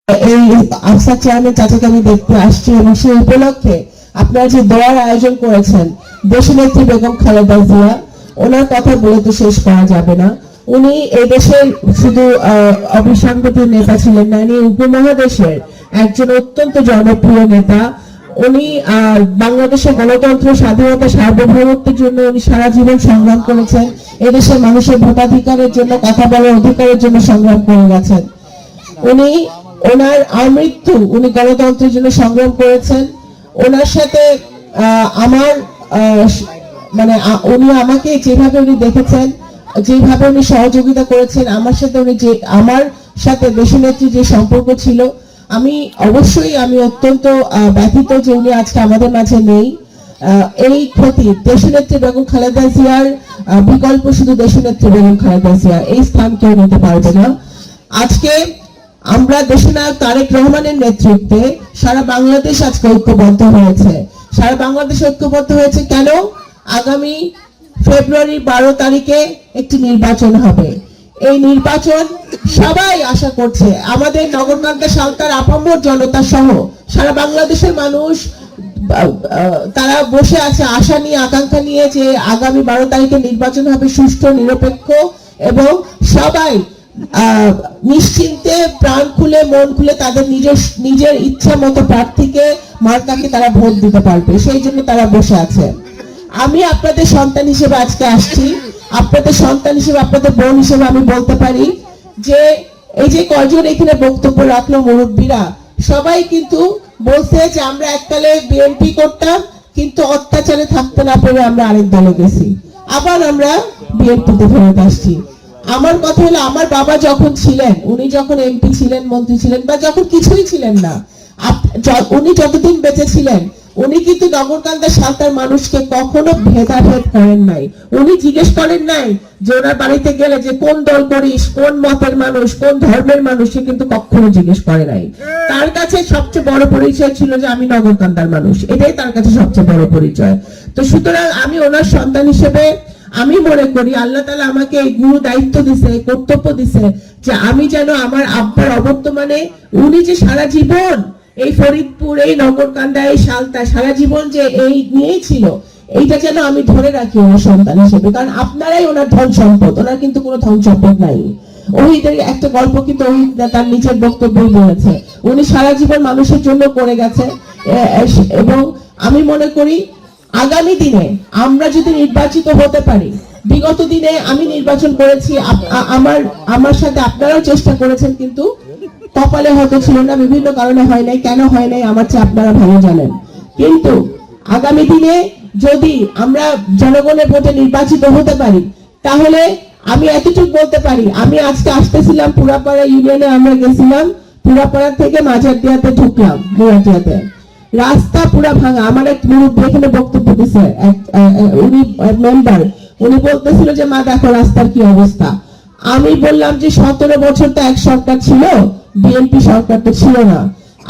এই আফসার চেয়ারম্যান চাচাকে আমি দেখতে আসছি এবং সেই উপলক্ষে আপনারা যে দোয়ার আয়োজন করেছেন দেশনেত্রী বেগম খালেদা জিয়া, ওনার কথা বলে তো শেষ করা যাবে না। উনি এই দেশের শুধু অবিসংগঠিত নেতা ছিলেন না, উনি উপমহাদেশের একজন অত্যন্ত জনপ্রিয় নেতা। উনি বাংলাদেশের গণতন্ত্র, স্বাধীনতা, সার্বভৌমত্বের জন্য উনি সারা জীবন সংগ্রাম করেছেন। এদেশের মানুষের ভোটাধিকারের জন্য, কথা বলার অধিকারের জন্য সংগ্রাম করে গেছেন। উনি ওনার আমৃত্যু উনি গণতন্ত্রের জন্য সংগ্রাম করেছেন। ওনার সাথে আমার মানে উনি আমাকে যেভাবে উনি দেখেছেন, যেভাবে উনি সহযোগিতা করেছেন, আমার সাথে দেশনেত্রী যে সম্পর্ক ছিল, আমি অত্যন্ত ব্যথিত যে উনি আজকে আমাদের মাঝে নেই। এই ক্ষতি দেশনেত্রী বেগম খালেদা জিয়ার বিকল্প শুধু দেশনেত্রী বেগম খালেদা জিয়া, এই স্থান কেউ নিতে পারবে না। আজকে আমরা দেশনায়ক তারেক রহমানের নেতৃত্বে সারা বাংলাদেশ আজকে ঐক্যবদ্ধ হয়েছে। সারা বাংলাদেশ ঐক্যবদ্ধ হয়েছে কেন? আগামী ফেব্রুয়ারি 12 তারিখে একটি নির্বাচন হবে। এই নির্বাচন সবাই আশা করছে, আমাদের নগরকান্দা সালতার আপামর জনতা সহ সারা বাংলাদেশের মানুষ তারা বসে আছে আশা নিয়ে, আকাঙ্ক্ষা নিয়ে যে আগামী 12 তারিখে নির্বাচন হবে সুষ্ঠু, নিরপেক্ষ এবং সবাই নিশ্চিন্তে, প্রাণ খুলে, মন খুলে তাদের নিজের ইচ্ছা মতো প্রার্থীকে, মার্কাকে তারা ভোট দিতে পারবে। সেই জন্য তারা বসে আছে। আমি আপনাদের সন্তান হিসেবে আজকে আসছি, আপনাদের সন্তান হিসেবে, আপনাদের বোন হিসেবে আমি বলতে পারি যে এই যে কয়জন এখানে বক্তব্য রাখলো মুরব্বীরা, সবাই কিন্তু বলছে যে আমরা এককালে বিএনপি করতাম, কিন্তু অত্যাচারে থাকতে না পেরে আমরা আরেক দলে গেছি, আবার আমরা বিএনপিতে ফেরত আসছি। আমার কথা হলো, আমার বাবা যখন ছিলেন, উনি যখন এমপি ছিলেন, মন্ত্রী ছিলেন, বা যখন কিছুই ছিলেন না, উনি যতদিন বেঁচে ছিলেন, উনি কিন্তু নগরকান্দা সালতার মানুষকে কখনো ভেদাভেদ করেন নাই। উনি জিজ্ঞেস করেন নাই যে ওনার বাড়িতে গেলে যে কোন দল করিস, কোন মতের মানুষ, কোন ধর্মের মানুষ, সে কিন্তু কখনো জিজ্ঞেস করে নাই। তার কাছে সবচেয়ে বড় পরিচয় ছিল যে আমি নগরকান্দার মানুষ, এটাই তার কাছে সবচেয়ে বড় পরিচয়। তো সুতরাং আমি ওনার সন্তান হিসেবে আমি মনে করি আল্লাহ তাআলা আমাকে এই গুরু দায়িত্ব দিছে, কর্তব্য দিছে যে আমি যেন আমার আব্বার অবর্তমানে, উনি যে সারা জীবন এই ফরিদপুর, এই নগরকান্দা, এই সালতা সারা জীবন যে এই নিয়েই ছিল, এইটা যেন আমি ধরে রাখি ওনার সন্তান হিসেবে। কারণ আপনারাই ওনার ধন সম্পদ, ওনার কিন্তু কোনো ধন সম্পদ নাই। ওহিদের একটা গল্প কিন্তু ওহিদ তার নিজের বক্তব্যই বলেছে, উনি সারা জীবন মানুষের জন্য করে গেছে। এবং আমি মনে করি আগামী দিনে আমরা যদি নির্বাচিত হতে পারি, বিগত দিনে আমি নির্বাচন করেছি, আমার সাথে আপনারাও চেষ্টা করেছেন, কিন্তু কপালে হয়তো ছিল না, বিভিন্ন কারণে হয় নাই। কেন হয় নাই আমার চেয়ে আপনারা ভালো জানেন। কিন্তু আগামী দিনে যদি আমরা জনগণের ভোটে নির্বাচিত হতে পারি, তাহলে আমি এতটুকু বলতে পারি, আমি আজকে আসতেছিলাম পুরাপাড়া ইউনিয়নে, আমরা গেছিলাম পুরাপাড়া থেকে মাঝারদিয়াতে ঢুকলাম, মুরাটিয়াতে রাস্তা পুরা ভাঙা। আমার এক মুরব্বী এখানে বক্তব্য দিচ্ছে, উনি মেম্বার, উনি বলতেছিল যে মা দেখো রাস্তার কি অবস্থা। আমি বললাম যে 17 বছর তো এক সরকার ছিল, বিএনপি সরকার তো ছিল না।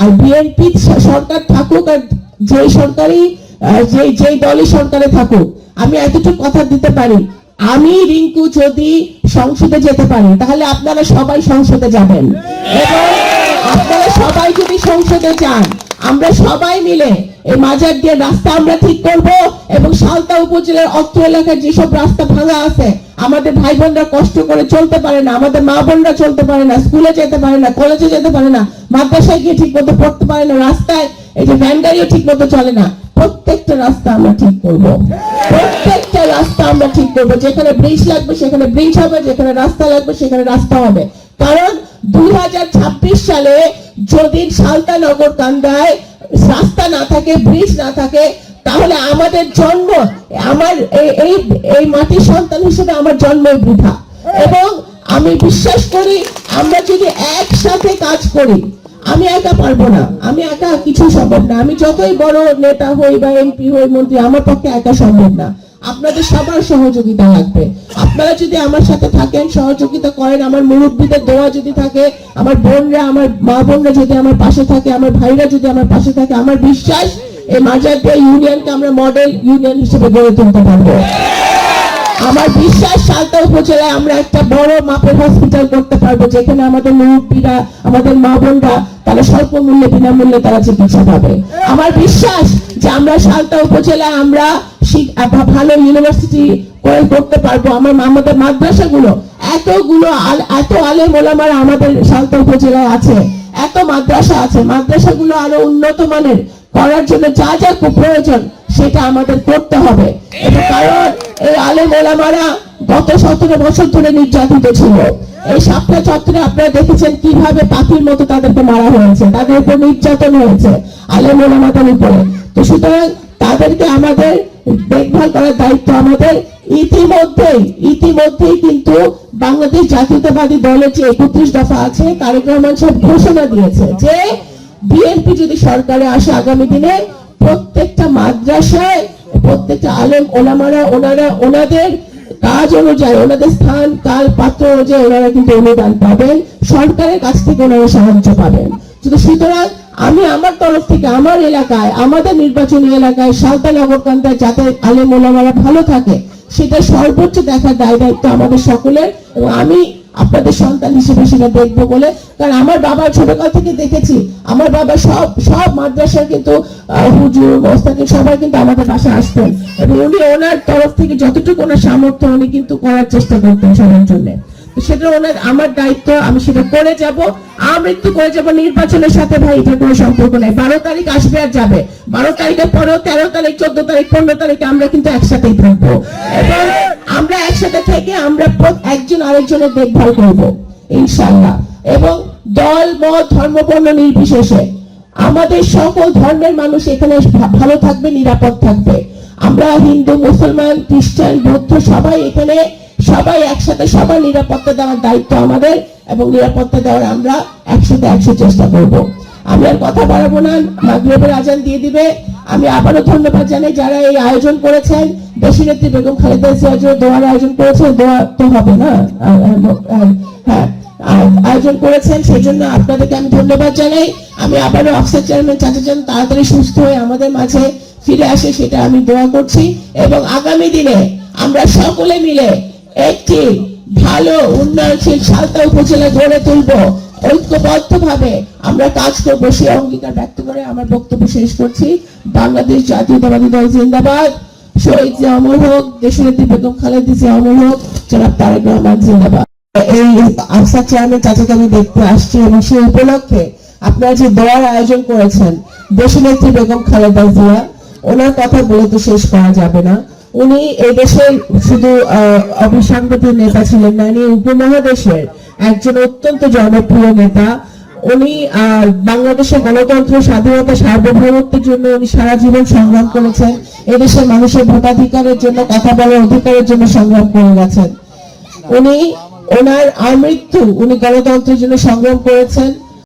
আর বিএনপি সরকার থাকুক আর যেই সরকারি যেই দলই সরকারে থাকুক, আমি এতটুকু কথা দিতে পারি, আমি রিঙ্কু যদি সংসদে যেতে পারি, তাহলে আপনারা সবাই সংসদে যাবেন। এবং আপনারা সবাই যদি সংসদে যান, আমরা সবাই মিলে এই মাজার দিয়ে রাস্তা আমরা ঠিক করব। এবং সালতা উপজেলার অত্র এলাকার যেসব রাস্তা ভাঙা আছে, আমাদের ভাই বোনরা কষ্ট করে চলতে পারে না, আমাদের মা বোনরা চলতে পারে না, স্কুলে যেতে পারে না, কলেজে যেতে পারে না, মাদ্রাসায় গিয়ে ঠিক মতো পড়তে পারে না, রাস্তায় এই যে ভ্যান গাড়িও ঠিক মতো চলে না, প্রত্যেকটা রাস্তা আমরা ঠিক করব। প্রত্যেকটা রাস্তা আমরা ঠিক করব। যেখানে ব্রিজ লাগবে সেখানে ব্রিজ হবে, যেখানে রাস্তা লাগবে সেখানে রাস্তা হবে। কারণ 2026 সালে যদি সালতা নগরকান্দায় রাস্তা না থাকে, ব্রিজ না থাকে, তাহলে আমাদের জন্ম, আমার এই মাটির সন্তান হিসেবে আমার জন্মই বৃথা। এবং আমি বিশ্বাস করি আমরা যদি একসাথে কাজ করি, আমি একা পারবো না, আমি একা কিছু সম্ভব না। আমি যতই বড় নেতা হই বা এমপি হই, মন্ত্রী, আমার পক্ষে একা সম্ভব না। আপনাদের সবার সহযোগিতা লাগবে। আপনারা যদি আমার সাথে থাকেন, সহযোগিতা করেন, আমার মুরব্বীদের দোয়া যদি থাকে, আমার বোনরা, আমার মা বোনরা যদি আমার পাশে থাকে, আমার ভাইরা যদি আমার পাশে থাকে, আমার বিশ্বাস এই মাজারদিয়া ইউনিয়নকে আমরা মডেল ইউনিয়ন হিসেবে গড়ে তুলতে পারবো। আমার বিশ্বাস সালতা উপজেলায় আমরা একটা বড় মাপের হসপিটাল করতে পারবো, যেখানে আমাদের মুরব্বীরা, আমাদের মা বোনরা তারা স্বল্প মূল্যে, বিনামূল্যে তারা চিকিৎসা পাবে। আমার বিশ্বাস যে আমরা সালতা উপজেলায় আমরা ভালো ইউনিভার্সিটি করতে পারবো। আমাদের মাদ্রাসাগুলো এত আলেম ওলামারা আমাদের সালতা উপজেলায় আছে, এত মাদ্রাসা আছে, মাদ্রাসাগুলো আরো উন্নত মানের করার জন্য যা যা প্রয়োজন সেটা আমাদের করতে হবে। এটা কারণ এই আলেম ওলামারা গত 17 বছর ধরে নির্যাতিত ছিল। এই শাপলা চত্বরে আপনারা দেখেছেন কিভাবে পাখির মতো তাদেরকে মারা হয়েছে, তাদের উপর নির্যাতন হয়েছে আলেম ওলামাদের উপরে। তো সুতরাং তাদেরকে আমাদের দেখভাল করার দায়িত্ব আমাদের। ইতিমধ্যেই কিন্তু বাংলাদেশ জাতীয়তাবাদী দলের যে 31 দফা আছে, তারেক রহমান সাহেব ঘোষণা দিয়েছে যে বিএনপি যদি সরকারে আসে আগামী দিনে প্রত্যেকটা মাদ্রাসায় প্রত্যেকটা আলেম ওলামারা ওনাদের কাজ অনুযায়ী, ওনাদের স্থান কাল পাত্র অনুযায়ী ওনারা কিন্তু অনুদান পাবেন, সরকারের কাছ থেকে ওনারা সাহায্য পাবেন। সুতরাং আমি আমার তরফ থেকে আমার এলাকায়, আমাদের নির্বাচনী এলাকায় সালতা নগরকান্দায় যাতে আলেম ওলামারা ভালো থাকে সেটা সর্বোচ্চ দেখার দায়িত্ব আমাদের সকলের। এবং আমি আপনাদের সন্তান হিসেবে সেটা দেখবো বলে, কারণ আমার বাবা ছোটকাল থেকে দেখেছি, আমার বাবা সব মাদ্রাসার কিন্তু হুজুর মোস্তাকিম সবাই কিন্তু আমাদের বাসায় আসতেন, এবং উনি ওনার তরফ থেকে যতটুকু ওনার সামর্থ্য উনি কিন্তু করার চেষ্টা করতেন সবার জন্য। সেটা আমার দায়িত্ব, আমি সেটা করে যাব, আমৃত্যু করে যাব। নির্বাচনের সাথে ভাই এটা কোনো সম্পর্ক নেই। 12 তারিখ আসবে আর যাবে, 12 তারিখের পরেও 13 তারিখ, 14 তারিখ, 15 তারিখে আমরা কিন্তু একসাথেই থাকবো, এবং আমরা একসাথে থেকে আমরা একজন আরেকজনের দেখভাল করব ইনশাআল্লাহ। এবং দল মত ধর্ম বর্ণ নির্বিশেষে আমাদের সকল ধর্মের মানুষ এখানে ভালো থাকবে, নিরাপদ থাকবে। আমরা হিন্দু, মুসলমান, খ্রিস্টান, বৌদ্ধ সবাই একসাথে সবার নিরাপত্তা দেওয়ার দায়িত্ব আমাদের, এবং নিরাপত্তা দেওয়ার আমরা একসাথে চেষ্টা করব। আমি আর কথা বাড়াবো না, মাগরিবের আজান দিয়ে দিবে। আমি আবারও ধন্যবাদ জানাই যারা এই আয়োজন করেছেন। দেশনেত্রী বেগম খালেদা জিয়া দোয়ার আয়োজন করেছেন, দোয়া তো হবে না, হ্যাঁ আয়োজন করেছেন, সেই জন্য আপনাদেরকে আমি ধন্যবাদ জানাই। আমি আবারও আফসার চেয়ারম্যান চাচা যান তাড়াতাড়ি সুস্থ হয়ে আমাদের মাঝে ফিরে আসে সেটা আমি দোয়া করছি। এবং আগামী দিনে আমরা সকলে মিলে একটি ভালো উন্নয়নশীল সালতা উপজেলা গড়ে তুলব, ঐক্যবদ্ধভাবে আমরা কাজ করব, সেই অঙ্গীকার ব্যক্ত করে আমার বক্তব্য শেষ করছি। বাংলাদেশ জাতীয়তাবাদী দল জিন্দাবাদ, শহীদ জিয়া অমর হোক, দেশনেত্রী বেগম খালেদা জিয়া অমর হোক, জনাব তারেক রহমান জিন্দাবাদ। এই আফসার চেয়ারম্যান চাচাকে আমি দেখতে আসছি, এবং সেই উপলক্ষে আপনারা যে দোয়ার আয়োজন করেছেন দেশনেত্রী বেগম খালেদা জিয়া, ওনার কথা বলে তো শেষ করা যাবে না। উনি এদেশের শুধু অবিসংগঠিত নেতা ছিলেন না, উনি উপমহাদেশের একজন অত্যন্ত জনপ্রিয় নেতা। উনি বাংলাদেশের গণতন্ত্র, স্বাধীনতা, সার্বভৌমত্বের জন্য উনি সারা জীবন সংগ্রাম করেছেন। এদেশের মানুষের ভোটাধিকারের জন্য, কথা বলার অধিকারের জন্য সংগ্রাম করে গেছেন। ওনার আমৃত্যু উনি গণতন্ত্রের জন্য সংগ্রাম করেছেন।